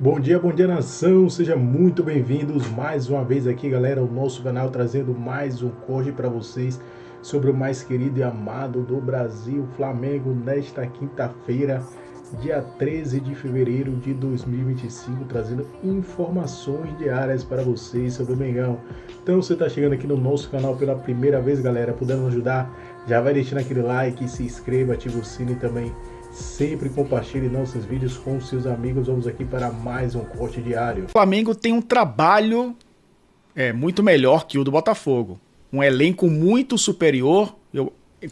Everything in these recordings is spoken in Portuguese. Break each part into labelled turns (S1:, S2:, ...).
S1: Bom dia nação, sejam muito bem-vindos mais uma vez aqui, galera, ao nosso canal, trazendo mais um corte para vocês sobre o mais querido e amado do Brasil, Flamengo, nesta quinta-feira, dia 13 de fevereiro de 2025, trazendo informações diárias para vocês sobre o Mengão. Então, você está chegando aqui no nosso canal pela primeira vez, galera, podendo nos ajudar, já vai deixando aquele like, se inscreva, ativa o sino e também sempre compartilhe nossos vídeos com seus amigos. Vamos aqui para mais um corte diário.
S2: O Flamengo tem um trabalho muito melhor que o do Botafogo. Um elenco muito superior.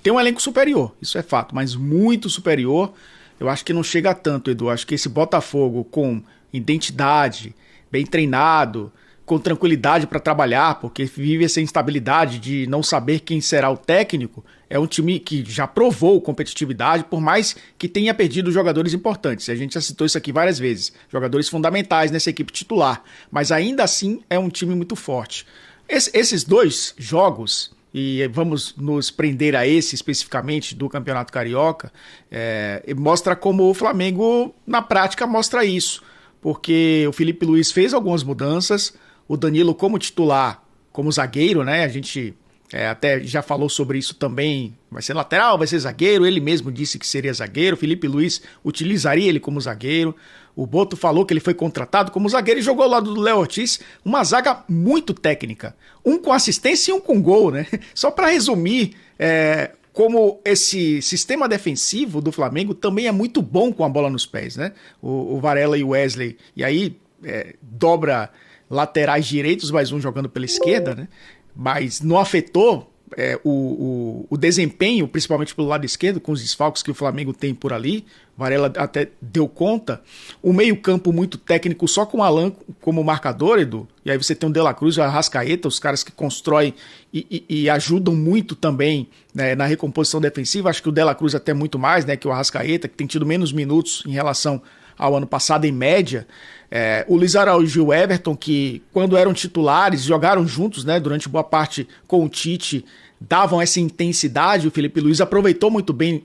S2: Tem um elenco superior, isso é fato, mas muito superior. Eu acho que não chega a tanto, Edu. Acho que esse Botafogo com identidade, bem treinado, com tranquilidade para trabalhar, porque vive essa instabilidade de não saber quem será o técnico, é um time que já provou competitividade, por mais que tenha perdido jogadores importantes. A gente já citou isso aqui várias vezes, jogadores fundamentais nessa equipe titular, mas ainda assim é um time muito forte. Esses dois jogos, e vamos nos prender a esse especificamente do Campeonato Carioca, mostra como o Flamengo, na prática, mostra isso, porque o Felipe Luiz fez algumas mudanças, o Danilo como titular, como zagueiro, né? A gente até já falou sobre isso também. Vai ser lateral, vai ser zagueiro. Ele mesmo disse que seria zagueiro. O Felipe Luiz utilizaria ele como zagueiro. O Boto falou que ele foi contratado como zagueiro e jogou ao lado do Léo Ortiz. Uma zaga muito técnica. Um com assistência e um com gol, né? Só para resumir, como esse sistema defensivo do Flamengo também é muito bom com a bola nos pés, né? O Varela e o Wesley. E aí dobra laterais direitos, mais um jogando pela esquerda, né? Mas não afetou o desempenho, principalmente pelo lado esquerdo, com os desfalques que o Flamengo tem por ali. Varela até deu conta. O meio-campo muito técnico, só com o Alan como marcador, Edu. E aí você tem o De La Cruz e o Arrascaeta, os caras que constroem e ajudam muito também, né, na recomposição defensiva. Acho que o De La Cruz até muito mais, né, que o Arrascaeta, que tem tido menos minutos em relação ao ano passado, em média. O Luiz Araújo e o Everton, que quando eram titulares, jogaram juntos, né, durante boa parte com o Tite, davam essa intensidade. O Felipe Luiz aproveitou muito bem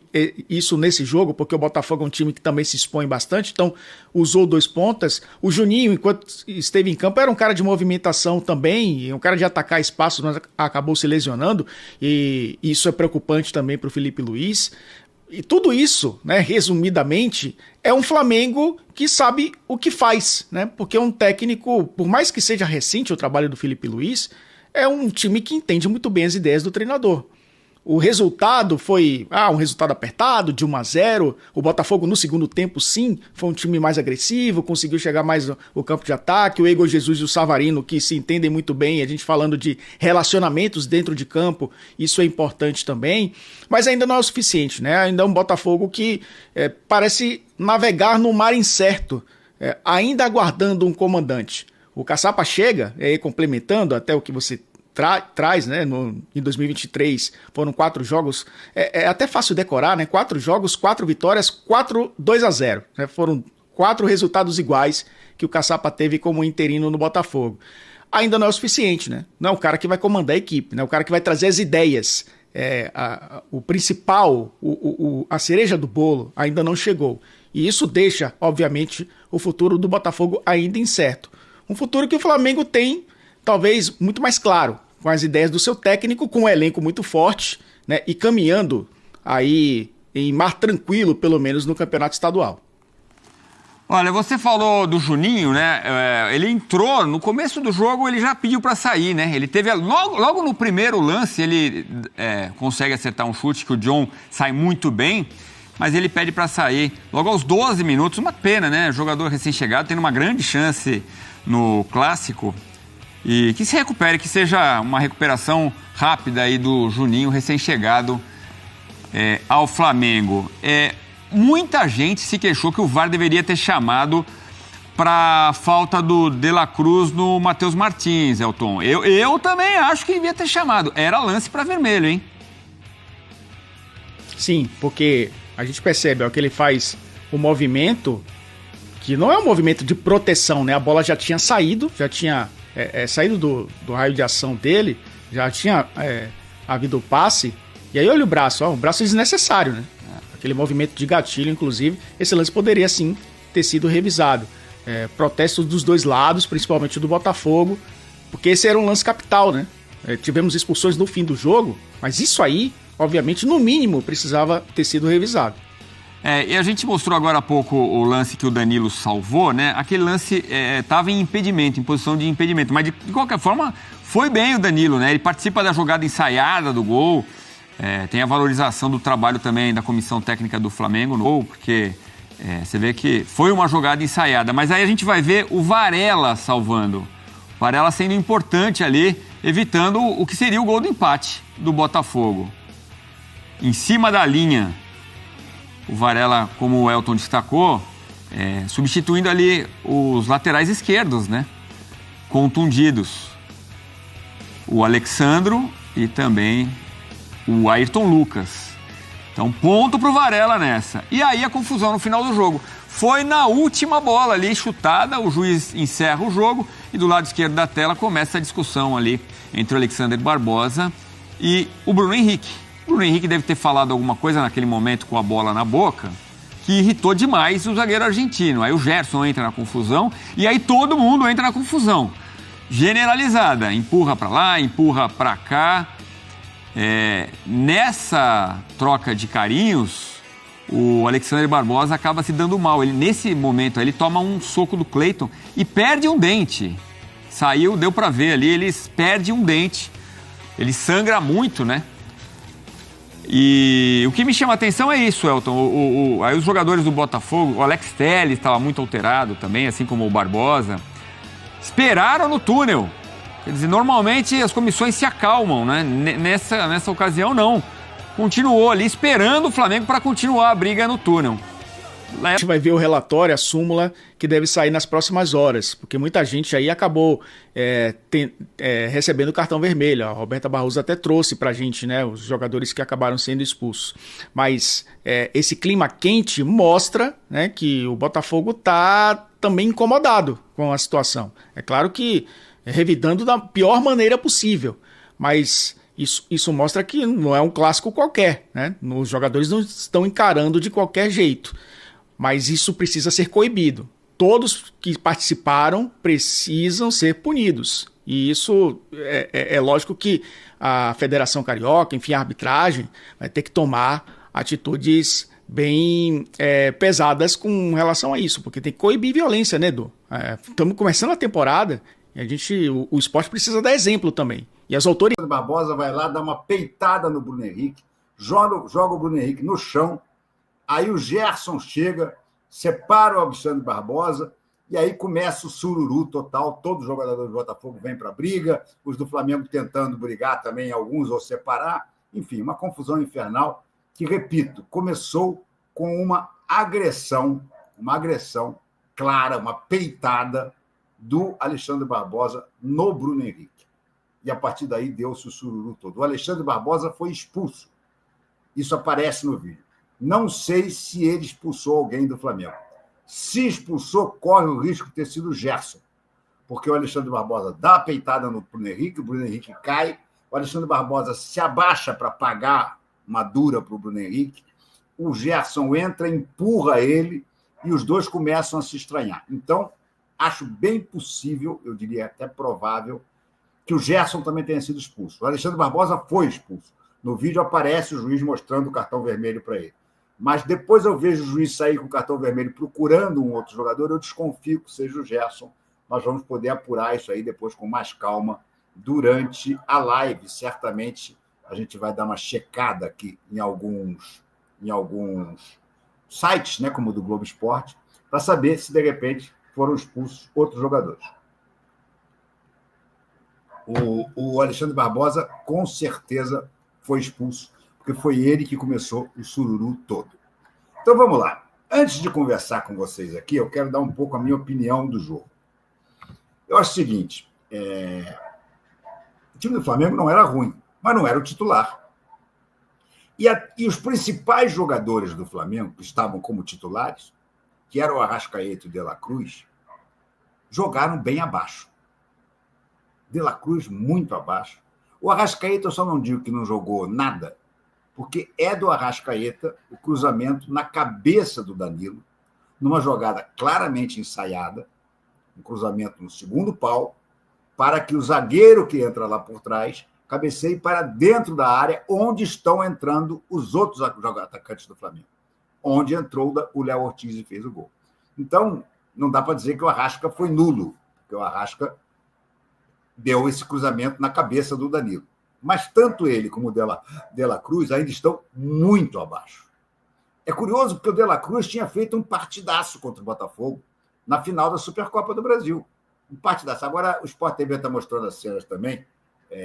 S2: isso nesse jogo, porque o Botafogo é um time que também se expõe bastante, então usou dois pontas. O Juninho, enquanto esteve em campo, era um cara de movimentação também, um cara de atacar espaços, mas acabou se lesionando, e isso é preocupante também para o Felipe Luiz. E tudo isso, né, resumidamente, é um Flamengo que sabe o que faz, né? Porque é um técnico, por mais que seja recente o trabalho do Felipe Luiz, é um time que entende muito bem as ideias do treinador. O resultado foi um resultado apertado, de 1-0. O Botafogo no segundo tempo, sim, foi um time mais agressivo, conseguiu chegar mais no campo de ataque. O Igor Jesus e o Savarino, que se entendem muito bem, a gente falando de relacionamentos dentro de campo, isso é importante também. Mas ainda não é o suficiente, né? Ainda é um Botafogo que parece navegar no mar incerto, ainda aguardando um comandante. O Caçapa chega, complementando até o que você traz, né, em 2023, foram 4 jogos, é até fácil decorar, né, 4 jogos, 4 vitórias, 2-0, né, foram 4 resultados iguais que o Caçapa teve como interino no Botafogo. Ainda não é o suficiente, né, não é o cara que vai comandar a equipe, né, o cara que vai trazer as ideias, o principal, a cereja do bolo ainda não chegou, e isso deixa, obviamente, o futuro do Botafogo ainda incerto. Um futuro que o Flamengo tem, talvez, muito mais claro, com as ideias do seu técnico, com um elenco muito forte, né, e caminhando aí em mar tranquilo, pelo menos no campeonato estadual.
S3: Olha, você falou do Juninho, né? Ele entrou, no começo do jogo ele já pediu para sair, né? Ele teve, logo no primeiro lance, ele consegue acertar um chute que o John sai muito bem, mas ele pede para sair. Logo aos 12 minutos, uma pena, né? Jogador recém-chegado, tendo uma grande chance no Clássico, e que se recupere, que seja uma recuperação rápida aí do Juninho, recém-chegado ao Flamengo. Muita gente se queixou que o VAR deveria ter chamado para falta do De La Cruz no Matheus Martins, Elton. Eu também acho que devia ter chamado. Era lance para vermelho, hein?
S2: Sim, porque a gente percebe que ele faz o movimento, que não é um movimento de proteção, né? A bola já tinha saído, saído do raio de ação dele, já tinha havido o passe, e aí olha o braço, um braço desnecessário, né? Aquele movimento de gatilho, inclusive, esse lance poderia sim ter sido revisado. protestos dos dois lados, principalmente do Botafogo, porque esse era um lance capital, né? Tivemos expulsões no fim do jogo, mas isso aí, obviamente, no mínimo, precisava ter sido revisado.
S3: E a gente mostrou agora há pouco o lance que o Danilo salvou, né? Aquele lance estava em impedimento, em posição de impedimento, mas de qualquer forma foi bem o Danilo, né? Ele participa da jogada ensaiada do gol, tem a valorização do trabalho também da comissão técnica do Flamengo no gol, porque você vê que foi uma jogada ensaiada, mas aí a gente vai ver o Varela salvando. Varela sendo importante ali, evitando o que seria o gol do empate do Botafogo. Em cima da linha, o Varela, como o Elton destacou, substituindo ali os laterais esquerdos, né? Contundidos. O Alexandro e também o Ayrton Lucas. Então, ponto pro Varela nessa. E aí a confusão no final do jogo. Foi na última bola ali, chutada, o juiz encerra o jogo e do lado esquerdo da tela começa a discussão ali entre o Alexander Barbosa e o Bruno Henrique. O Bruno Henrique deve ter falado alguma coisa naquele momento com a bola na boca que irritou demais o zagueiro argentino. Aí o Gerson entra na confusão e aí todo mundo entra na confusão. Generalizada, empurra para lá, empurra para cá. Nessa troca de carinhos, o Alexander Barbosa acaba se dando mal. Nesse momento, ele toma um soco do Cleiton e perde um dente. Saiu, deu pra ver ali, ele perde um dente. Ele sangra muito, né? E o que me chama a atenção é isso, Elton. Aí os jogadores do Botafogo, o Alex Telles estava muito alterado também, assim como o Barbosa, esperaram no túnel. Quer dizer, normalmente as comissões se acalmam, né? Nessa ocasião, não. Continuou ali esperando o Flamengo para continuar a briga no túnel.
S2: A gente vai ver o relatório, a súmula, que deve sair nas próximas horas, porque muita gente aí acabou recebendo cartão vermelho. A Roberta Barroso até trouxe pra gente, né, os jogadores que acabaram sendo expulsos. Mas esse clima quente mostra, né, que o Botafogo tá também incomodado com a situação. É claro que revidando da pior maneira possível, mas isso mostra que não é um clássico qualquer, né? Os jogadores não estão encarando de qualquer jeito, mas isso precisa ser coibido. Todos que participaram precisam ser punidos, e isso é lógico que a Federação Carioca, enfim, a arbitragem, vai ter que tomar atitudes bem pesadas com relação a isso, porque tem que coibir violência, né, Edu? Estamos começando a temporada e o esporte precisa dar exemplo também. E as autoridades...
S4: Barbosa vai lá, dá uma peitada no Bruno Henrique, joga o Bruno Henrique no chão, aí o Gerson chega, separa o Alexandre Barbosa, e aí começa o sururu total, todos os jogadores do Botafogo vêm para a briga, os do Flamengo tentando brigar também, alguns ou separar, enfim, uma confusão infernal que, repito, começou com uma agressão clara, uma peitada do Alexandre Barbosa no Bruno Henrique. E a partir daí deu-se o sururu todo. O Alexandre Barbosa foi expulso. Isso aparece no vídeo. Não sei se ele expulsou alguém do Flamengo. Se expulsou, corre o risco de ter sido o Gerson. Porque o Alexandre Barbosa dá a peitada no Bruno Henrique, o Bruno Henrique cai, o Alexandre Barbosa se abaixa para pagar uma dura para o Bruno Henrique, o Gerson entra, empurra ele e os dois começam a se estranhar. Então, acho bem possível, eu diria até provável, que o Gerson também tenha sido expulso. O Alexandre Barbosa foi expulso. No vídeo aparece o juiz mostrando o cartão vermelho para ele. Mas depois eu vejo o juiz sair com o cartão vermelho procurando um outro jogador, eu desconfio que seja o Gerson. Nós vamos poder apurar isso aí depois com mais calma durante a live. Certamente a gente vai dar uma checada aqui em alguns sites, né, como o do Globo Esporte, para saber se, de repente, foram expulsos outros jogadores. O Alexandre Barbosa, com certeza, foi expulso, porque foi ele que começou o sururu todo. Então, vamos lá. Antes de conversar com vocês aqui, eu quero dar um pouco a minha opinião do jogo. Eu acho o seguinte, o time do Flamengo não era ruim, mas não era o titular. E os principais jogadores do Flamengo, que estavam como titulares, que eram o Arrascaeta e o De La Cruz, jogaram bem abaixo. De La Cruz muito abaixo. O Arrascaeta, eu só não digo que não jogou nada, porque é do Arrascaeta o cruzamento na cabeça do Danilo. numa jogada claramente ensaiada, um cruzamento no segundo pau, para que o zagueiro que entra lá por trás cabeceie para dentro da área, onde estão entrando os outros atacantes do Flamengo, onde entrou o Léo Ortiz e fez o gol. Então, não dá para dizer que o Arrasca foi nulo, porque o Arrasca deu esse cruzamento na cabeça do Danilo. Mas tanto ele como o De La Cruz ainda estão muito abaixo. É curioso porque o De La Cruz tinha feito um partidaço contra o Botafogo na final da Supercopa do Brasil. Um partidaço. Agora o Sport TV está mostrando as cenas também.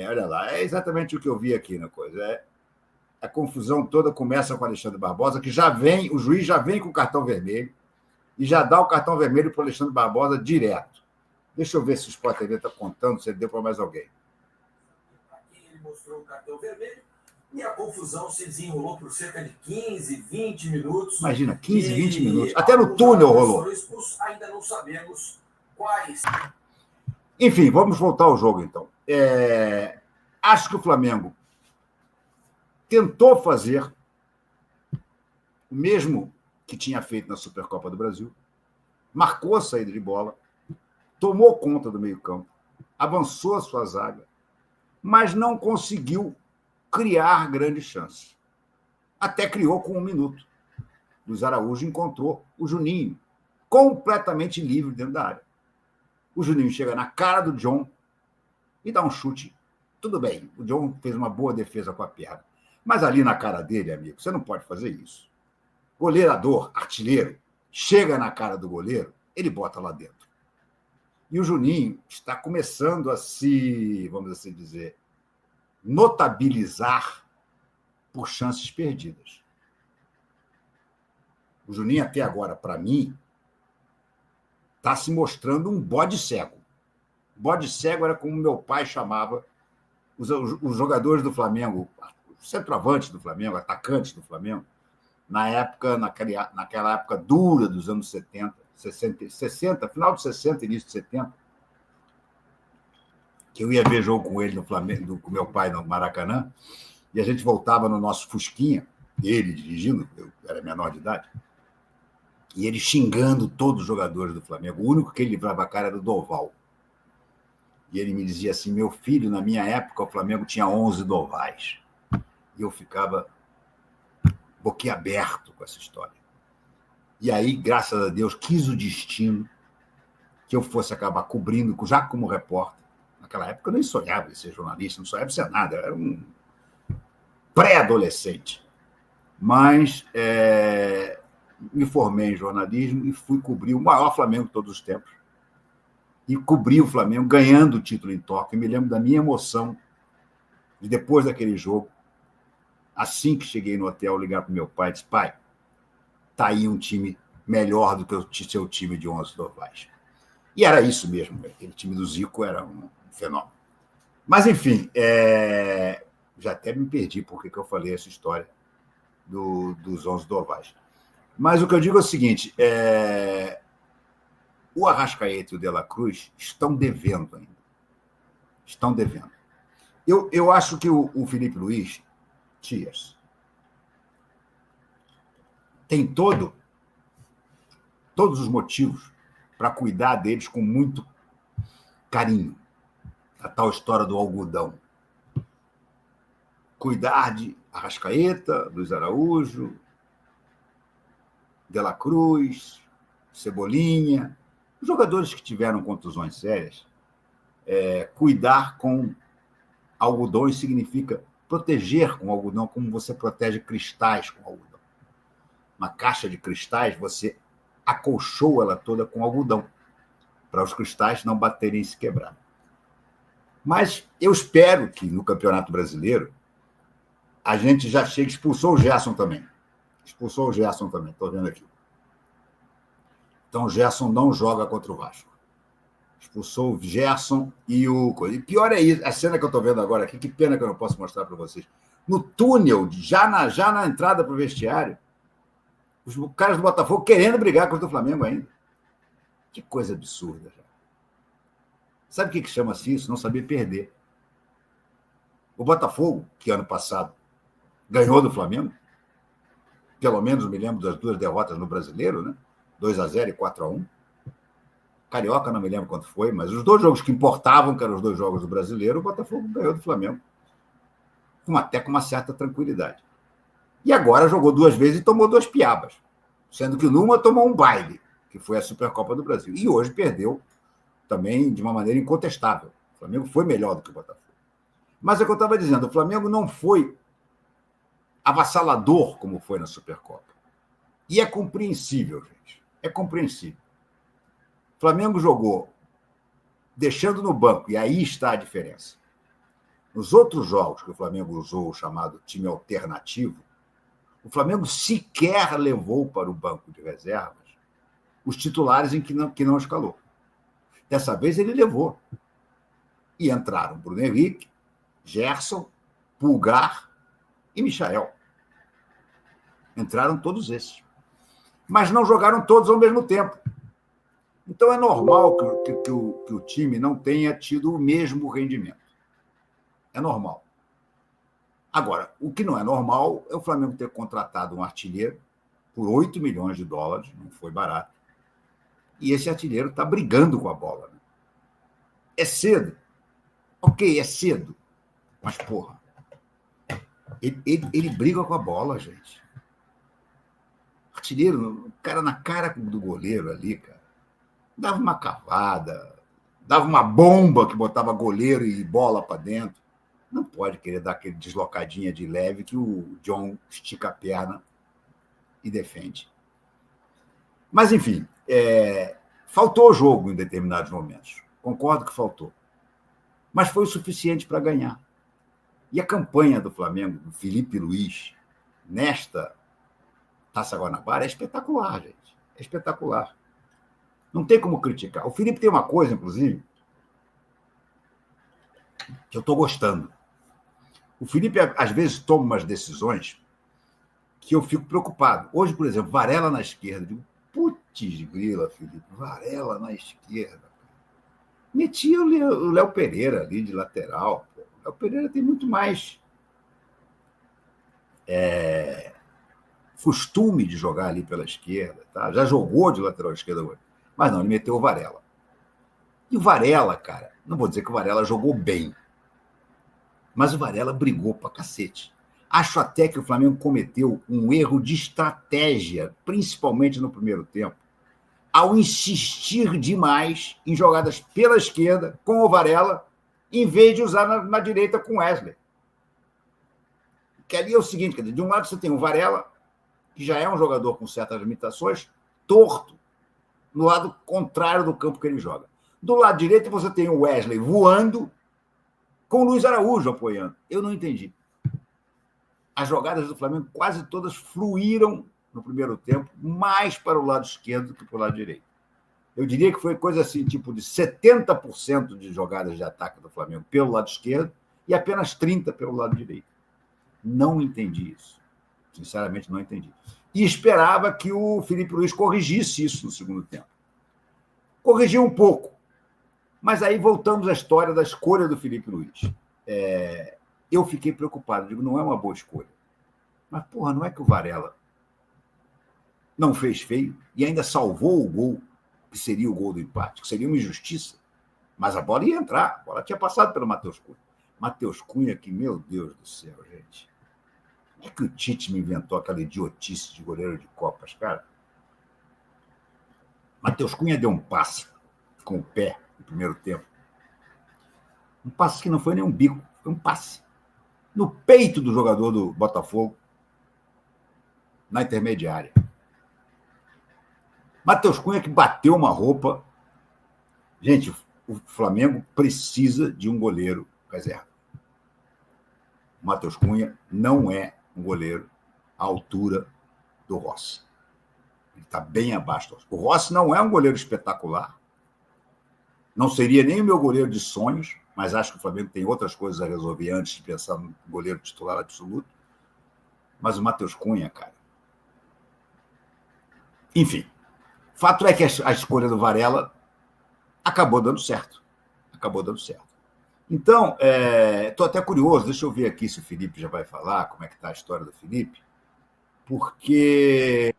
S4: Olha lá, é exatamente o que eu vi aqui na coisa. A confusão toda começa com o Alexandre Barbosa, que o juiz já vem com o cartão vermelho e já dá o cartão vermelho para o Alexandre Barbosa direto. Deixa eu ver se o Sport TV está contando, se ele deu para mais alguém.
S5: Aqui ele mostrou o cartão vermelho e a confusão se desenrolou por cerca de 15, 20 minutos.
S4: Imagina, 15, 20 minutos. Até no túnel rolou.
S5: Ainda não sabemos quais.
S4: Enfim, vamos voltar ao jogo, então. Acho que o Flamengo tentou fazer o mesmo que tinha feito na Supercopa do Brasil, marcou a saída de bola, tomou conta do meio-campo, avançou a sua zaga, mas não conseguiu criar grandes chances. Até criou com 1 minuto. Luiz Araújo encontrou o Juninho completamente livre dentro da área. O Juninho chega na cara do John e dá um chute. Tudo bem, o John fez uma boa defesa com a perna. Mas ali na cara dele, amigo, você não pode fazer isso. Goleirador, artilheiro, chega na cara do goleiro, ele bota lá dentro. E o Juninho está começando a se, vamos assim dizer, notabilizar por chances perdidas. O Juninho, até agora, para mim, está se mostrando um bode cego. Bode cego era como meu pai chamava os jogadores do Flamengo, os centroavantes do Flamengo, atacantes do Flamengo, naquela época dura dos anos 70, 60, final de 60, início de 70, que eu ia ver jogo com ele no Flamengo, com meu pai no Maracanã, e a gente voltava no nosso Fusquinha, ele dirigindo, eu era menor de idade, e ele xingando todos os jogadores do Flamengo. O único que ele livrava a cara era o Doval. E ele me dizia assim: meu filho, na minha época, o Flamengo tinha 11 Dovais. E eu ficava boquiaberto com essa história. E aí, graças a Deus, quis o destino que eu fosse acabar cobrindo, já como repórter. Naquela época eu nem sonhava em ser jornalista, não sonhava em ser nada, eu era um pré-adolescente. Mas me formei em jornalismo e fui cobrir o maior Flamengo de todos os tempos. E cobri o Flamengo ganhando o título em Tóquio. Eu me lembro da minha emoção de, depois daquele jogo, assim que cheguei no hotel, ligar para o meu pai e disse: pai, está aí um time melhor do que o seu time de 11 Dovais. E era isso mesmo, aquele time do Zico era um fenômeno. Mas, enfim, já até me perdi porque que eu falei essa história dos 11 Dovais. Mas o que eu digo é o seguinte: o Arrascaeta e o De La Cruz estão devendo ainda. Estão devendo. Eu acho que o Felipe Luiz, Tias, tem todos os motivos para cuidar deles com muito carinho. A tal história do algodão. Cuidar de Arrascaeta, Luiz Araújo, De La Cruz, Cebolinha, os jogadores que tiveram contusões sérias. Cuidar com algodões significa proteger com algodão, como você protege cristais com algodão. Uma caixa de cristais, você acolchoa ela toda com algodão, para os cristais não baterem e se quebrar. Mas eu espero que no Campeonato Brasileiro a gente já chegue. Expulsou o Gerson também, estou vendo aqui. Então o Gerson não joga contra o Vasco. Expulsou o Gerson e o... E pior é isso, a cena que eu estou vendo agora aqui, que pena que eu não posso mostrar para vocês. No túnel, já na entrada para o vestiário, os caras do Botafogo querendo brigar contra o Flamengo ainda. Que coisa absurda. Sabe o que chama-se isso? Não saber perder. O Botafogo, que ano passado ganhou do Flamengo, pelo menos me lembro das 2 derrotas no Brasileiro, né? 2-0 e 4-1. Carioca, não me lembro quanto foi, mas os 2 jogos que importavam, que eram os 2 jogos do Brasileiro, o Botafogo ganhou do Flamengo, até com uma certa tranquilidade. E agora jogou 2 vezes e tomou 2 piabas, sendo que numa tomou um baile, que foi a Supercopa do Brasil. E hoje perdeu também de uma maneira incontestável. O Flamengo foi melhor do que o Botafogo. Mas é o que eu estava dizendo, o Flamengo não foi avassalador como foi na Supercopa. E é compreensível, gente. É compreensível. O Flamengo jogou deixando no banco, e aí está a diferença. Nos outros jogos que o Flamengo usou o chamado time alternativo, o Flamengo sequer levou para o banco de reservas os titulares em que não escalou. Dessa vez ele levou. E entraram Bruno Henrique, Gerson, Pulgar e Michael. Entraram todos esses. Mas não jogaram todos ao mesmo tempo. Então é normal que o time não tenha tido o mesmo rendimento. É normal. Agora, o que não é normal é o Flamengo ter contratado um artilheiro por 8 milhões de dólares, não foi barato, e esse artilheiro está brigando com a bola. Né? É cedo. Ok, é cedo. Mas, porra, ele briga com a bola, gente. Artilheiro, o cara na cara do goleiro ali, cara. Dava uma cavada, dava uma bomba que botava goleiro e bola para dentro. Não pode querer dar aquele deslocadinha de leve que o John estica a perna e defende. Mas, enfim, faltou jogo em determinados momentos. Concordo que faltou. Mas foi o suficiente para ganhar. E a campanha do Flamengo, do Felipe Luiz, nesta Taça Guanabara, é espetacular, gente. É espetacular. Não tem como criticar. O Felipe tem uma coisa, inclusive, que eu estou gostando. O Felipe, às vezes, toma umas decisões que eu fico preocupado. Hoje, por exemplo, Varela na esquerda. Eu digo, putz grila, Felipe, Varela na esquerda. Metia o Léo Pereira ali de lateral. Pô. O Léo Pereira tem muito mais costume de jogar ali pela esquerda. Tá? Já jogou de lateral esquerda hoje. Mas não, ele meteu o Varela. E o Varela, cara, não vou dizer que o Varela jogou bem, mas o Varela brigou pra cacete. Acho até que o Flamengo cometeu um erro de estratégia, principalmente no primeiro tempo, ao insistir demais em jogadas pela esquerda com o Varela, em vez de usar na direita com o Wesley. Que ali é o seguinte, de um lado você tem o Varela, que já é um jogador com certas limitações, torto, no lado contrário do campo que ele joga. Do lado direito você tem o Wesley voando, com o Luiz Araújo apoiando. Eu não entendi. As jogadas do Flamengo quase todas fluíram no primeiro tempo, mais para o lado esquerdo do que para o lado direito. Eu diria que foi coisa assim, tipo de 70% de jogadas de ataque do Flamengo pelo lado esquerdo e apenas 30% pelo lado direito. Não entendi isso. Sinceramente, não entendi. E esperava que o Felipe Luiz corrigisse isso no segundo tempo. Corrigiu um pouco. Mas aí voltamos à história da escolha do Felipe Luiz. Eu fiquei preocupado. Digo, não é uma boa escolha. Mas, porra, não é que o Varela não fez feio e ainda salvou o gol, que seria o gol do empate, que seria uma injustiça. Mas a bola ia entrar. A bola tinha passado pelo Matheus Cunha. Matheus Cunha, que, meu Deus do céu, gente. Como é que o Tite me inventou aquela idiotice de goleiro de Copas, cara? Matheus Cunha deu um passe com o pé no primeiro tempo. Um passe que não foi nem um bico, foi um passe. No peito do jogador do Botafogo, na intermediária. Matheus Cunha que bateu uma roupa. Gente, o Flamengo precisa de um goleiro reserva. O Matheus Cunha não é um goleiro à altura do Rossi. Ele está bem abaixo do Rossi. O Rossi não é um goleiro espetacular. Não seria nem o meu goleiro de sonhos, mas acho que o Flamengo tem outras coisas a resolver antes de pensar no goleiro titular absoluto. Mas o Matheus Cunha, cara. Enfim, fato é que a escolha do Varela acabou dando certo. Acabou dando certo. Então, estou até curioso, deixa eu ver aqui se o Felipe já vai falar, como é que está a história do Felipe, porque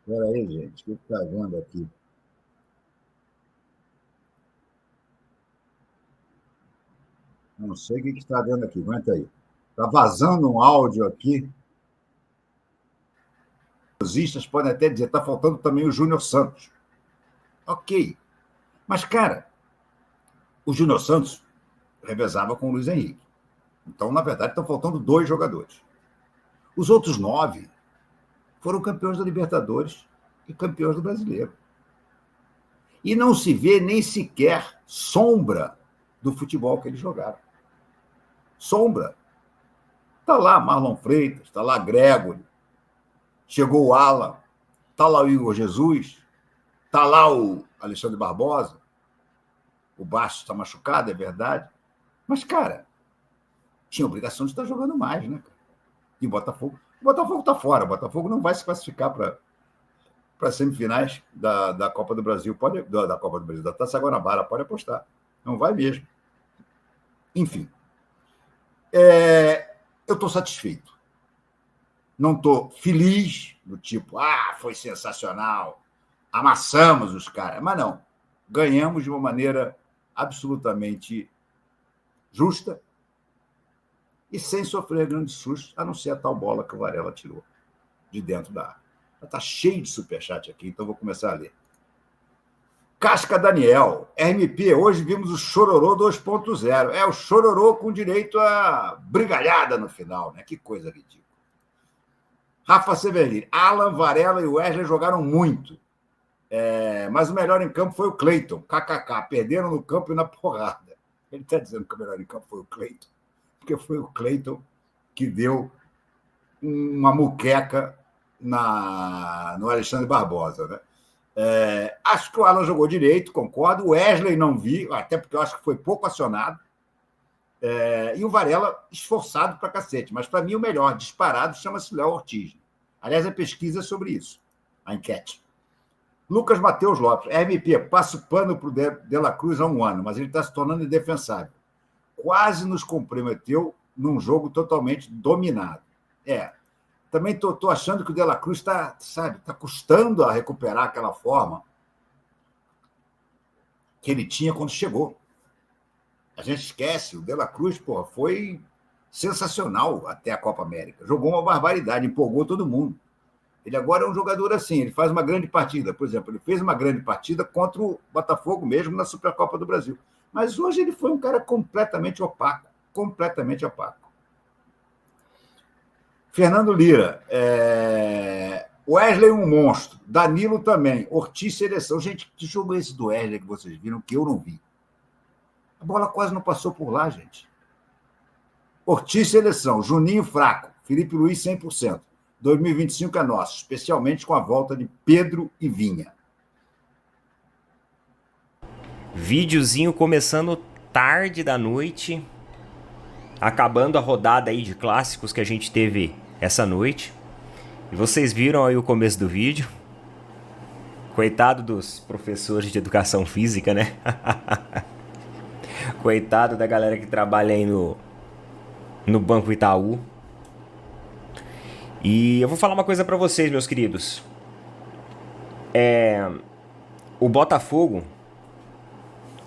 S4: Espera aí, gente. O que está vendo aqui? Não sei o que está vendo aqui. Aguenta aí. Está vazando um áudio aqui. Os istas podem até dizer, está faltando também o Júnior Santos. Ok. Mas, cara, o Júnior Santos revezava com o Luiz Henrique. Então, na verdade, estão faltando 2 jogadores. Os outros 9 foram campeões da Libertadores e campeões do Brasileiro. E não se vê nem sequer sombra do futebol que eles jogaram. Sombra. Está lá Marlon Freitas, está lá Gregory, chegou o Alan, está lá o Igor Jesus, está lá o Alexandre Barbosa, o Bastos está machucado, é verdade, mas, cara, tinha obrigação de estar jogando mais, né, cara? E o Botafogo está fora, o Botafogo não vai se classificar para semifinais da Copa do Brasil, da Copa do Brasil, da Taça Guanabara, pode apostar, não vai mesmo. Enfim, eu estou satisfeito. Não estou feliz, do tipo, foi sensacional, amassamos os caras. Mas não, ganhamos de uma maneira absolutamente justa e sem sofrer grandes sustos, a não ser a tal bola que o Varela tirou de dentro da área. Está cheio de superchat aqui, então vou começar a ler. Casca Daniel, RMP, hoje vimos o Chororô 2.0. O Chororô com direito a brigalhada no final, né? Que coisa ridícula. Rafa Severini, Alan, Varela e Wesley jogaram muito, mas o melhor em campo foi o Cleiton, kkk, perderam no campo e na porrada. Ele está dizendo que o melhor em campo foi o Cleiton, porque foi o Cleiton que deu uma muqueca no Alexandre Barbosa, né? Acho que o Alan jogou direito, concordo. O Wesley não vi, até porque eu acho que foi pouco acionado. E o Varela esforçado para cacete. Mas, para mim, o melhor disparado chama-se Léo Ortiz. Aliás, a pesquisa é sobre isso, a enquete. Lucas Matheus Lopes, RMP, passo pano para o De La Cruz há um ano, mas ele está se tornando indefensável. Quase nos comprometeu num jogo totalmente dominado. Também estou achando que o De La Cruz está custando a recuperar aquela forma que ele tinha quando chegou. A gente esquece, o De La Cruz, foi sensacional até a Copa América. Jogou uma barbaridade, empolgou todo mundo. Ele agora é um jogador assim, ele faz uma grande partida. Por exemplo, ele fez uma grande partida contra o Botafogo mesmo na Supercopa do Brasil. Mas hoje ele foi um cara completamente opaco. Completamente opaco. Fernando Lira, Wesley um monstro, Danilo também, Ortiz seleção. Gente, que jogo é esse do Wesley que vocês viram que eu não vi? A bola quase não passou por lá, gente. Ortiz seleção, Juninho fraco, Felipe Luiz 100%. 2025 é nosso, especialmente com a volta de Pedro e Vinha.
S6: Videozinho começando tarde da noite, acabando a rodada aí de clássicos que a gente teve essa noite. E vocês viram aí o começo do vídeo. Coitado dos professores de educação física, né? Coitado da galera que trabalha aí no Banco Itaú. E eu vou falar uma coisa pra vocês, meus queridos. O Botafogo,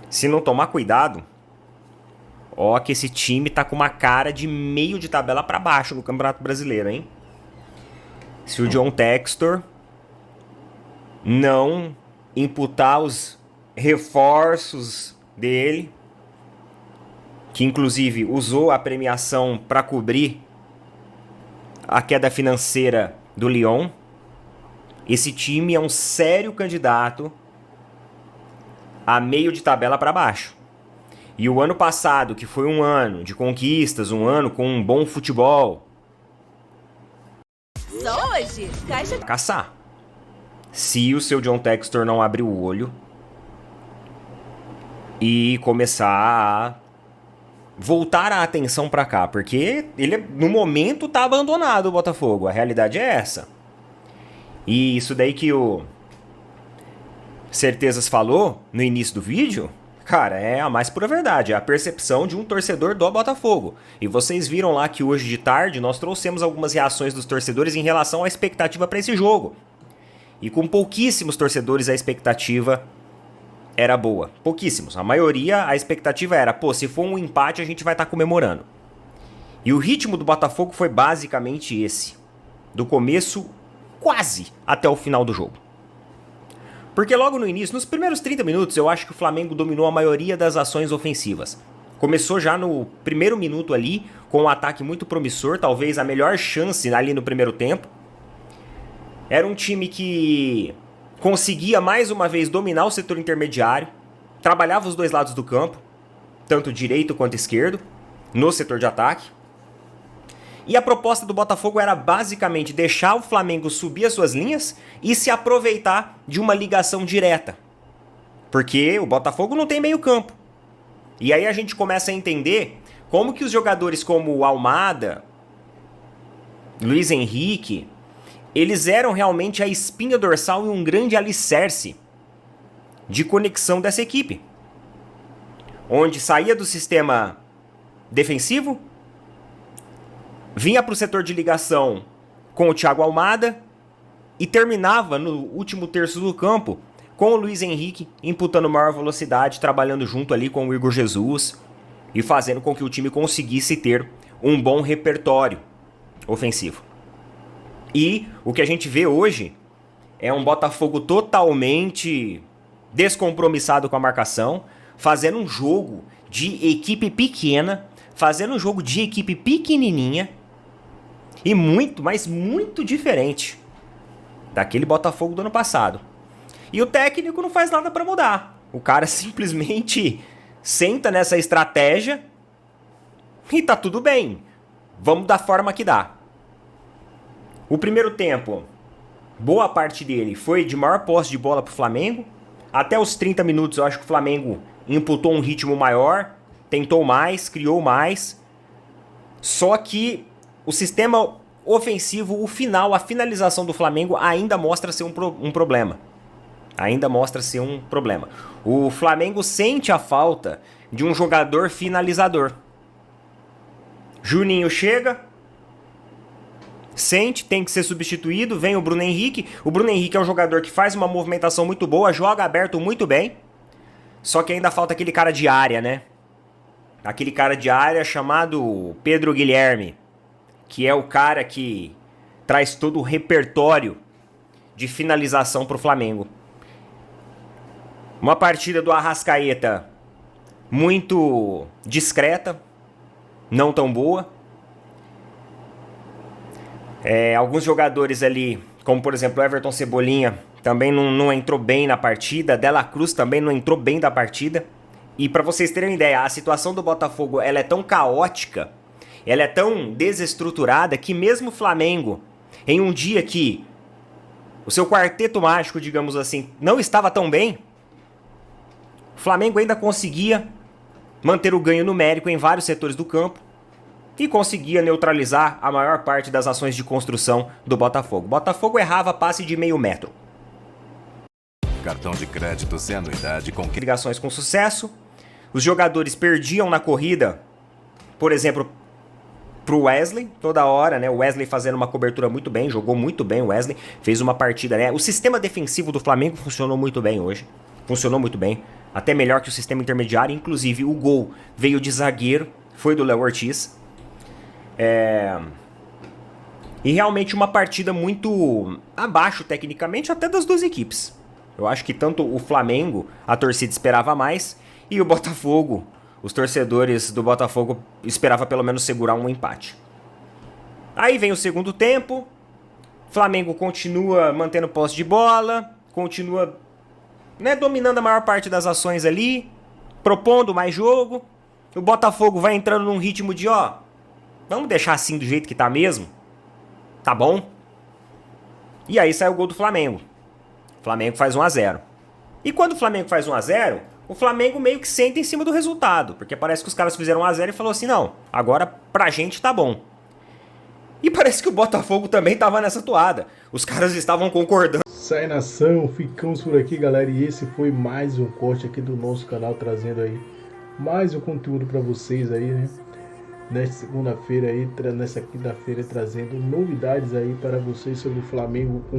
S6: se não tomar cuidado, que esse time tá com uma cara de meio de tabela pra baixo no Campeonato Brasileiro, hein? Se o John Textor não imputar os reforços dele, que inclusive usou a premiação para cobrir a queda financeira do Lyon, esse time é um sério candidato a meio de tabela para baixo. E o ano passado, que foi um ano de conquistas, um ano com um bom futebol,
S7: só hoje,
S6: caçar. Se o seu John Textor não abrir o olho e começar a voltar a atenção pra cá, porque ele no momento tá abandonado, o Botafogo, a realidade é essa. E isso daí que o Certezas falou no início do vídeo, cara, é a mais pura verdade, é a percepção de um torcedor do Botafogo. E vocês viram lá que hoje de tarde nós trouxemos algumas reações dos torcedores em relação à expectativa para esse jogo. E com pouquíssimos torcedores a expectativa era boa. Pouquíssimos. A maioria, a expectativa era, pô, se for um empate a gente vai estar comemorando. E o ritmo do Botafogo foi basicamente esse. Do começo quase até o final do jogo. Porque logo no início, nos primeiros 30 minutos, eu acho que o Flamengo dominou a maioria das ações ofensivas. Começou já no primeiro minuto ali, com um ataque muito promissor, talvez a melhor chance ali no primeiro tempo. Era um time que conseguia mais uma vez dominar o setor intermediário, trabalhava os dois lados do campo, tanto direito quanto esquerdo, no setor de ataque. E a proposta do Botafogo era basicamente deixar o Flamengo subir as suas linhas e se aproveitar de uma ligação direta. Porque o Botafogo não tem meio campo. E aí a gente começa a entender como que os jogadores como o Almada, Luiz Henrique, eles eram realmente a espinha dorsal e um grande alicerce de conexão dessa equipe. Onde saía do sistema defensivo, vinha para o setor de ligação com o Thiago Almada e terminava no último terço do campo com o Luiz Henrique imputando maior velocidade, trabalhando junto ali com o Igor Jesus e fazendo com que o time conseguisse ter um bom repertório ofensivo. E o que a gente vê hoje é um Botafogo totalmente descompromissado com a marcação, fazendo um jogo de equipe pequena, fazendo um jogo de equipe pequenininha e muito, mas muito diferente daquele Botafogo do ano passado. E o técnico não faz nada para mudar. O cara simplesmente senta nessa estratégia e tá tudo bem. Vamos da forma que dá. O primeiro tempo, boa parte dele foi de maior posse de bola pro Flamengo. Até os 30 minutos eu acho que o Flamengo imputou um ritmo maior, tentou mais, criou mais. Só que o sistema ofensivo, o final, a finalização do Flamengo ainda mostra ser um problema. Ainda mostra ser um problema. O Flamengo sente a falta de um jogador finalizador. Juninho chega, sente, tem que ser substituído, vem o Bruno Henrique. O Bruno Henrique é um jogador que faz uma movimentação muito boa, joga aberto muito bem. Só que ainda falta aquele cara de área, né? Aquele cara de área chamado Pedro Guilherme, que é o cara que traz todo o repertório de finalização para o Flamengo. Uma partida do Arrascaeta muito discreta, não tão boa. Alguns jogadores ali, como por exemplo o Everton Cebolinha, também não entrou bem na partida. Dela Cruz também não entrou bem da partida. E para vocês terem uma ideia, a situação do Botafogo ela é tão caótica, ela é tão desestruturada, que mesmo o Flamengo, em um dia que o seu quarteto mágico, digamos assim, não estava tão bem, o Flamengo ainda conseguia manter o ganho numérico em vários setores do campo e conseguia neutralizar a maior parte das ações de construção do Botafogo. O Botafogo errava passe de meio metro.
S7: Cartão de crédito sem anuidade com
S6: Ligações com sucesso. Os jogadores perdiam na corrida, por exemplo, pro Wesley, toda hora, né? O Wesley fazendo uma cobertura muito bem, jogou muito bem o Wesley, fez uma partida, né? O sistema defensivo do Flamengo funcionou muito bem hoje. Funcionou muito bem. Até melhor que o sistema intermediário, inclusive o gol veio de zagueiro, foi do Léo Ortiz. E realmente uma partida muito abaixo tecnicamente até das duas equipes. Eu acho que tanto o Flamengo, a torcida esperava mais, e o Botafogo, os torcedores do Botafogo esperavam pelo menos segurar um empate. Aí vem o segundo tempo, Flamengo continua mantendo posse de bola, continua dominando a maior parte das ações ali, propondo mais jogo. O Botafogo vai entrando num ritmo de, vamos deixar assim do jeito que tá mesmo? Tá bom? E aí sai o gol do Flamengo. O Flamengo faz 1-0. E quando o Flamengo faz 1-0, o Flamengo meio que senta em cima do resultado, porque parece que os caras fizeram 1-0 e falou assim, não, agora pra gente tá bom. E parece que o Botafogo também tava nessa toada. Os caras estavam concordando.
S1: Sai nação, ficamos por aqui, galera, e esse foi mais um corte aqui do nosso canal, trazendo aí mais um conteúdo para vocês aí, né? Nesta segunda-feira aí, nessa quinta-feira, trazendo novidades aí para vocês sobre o Flamengo com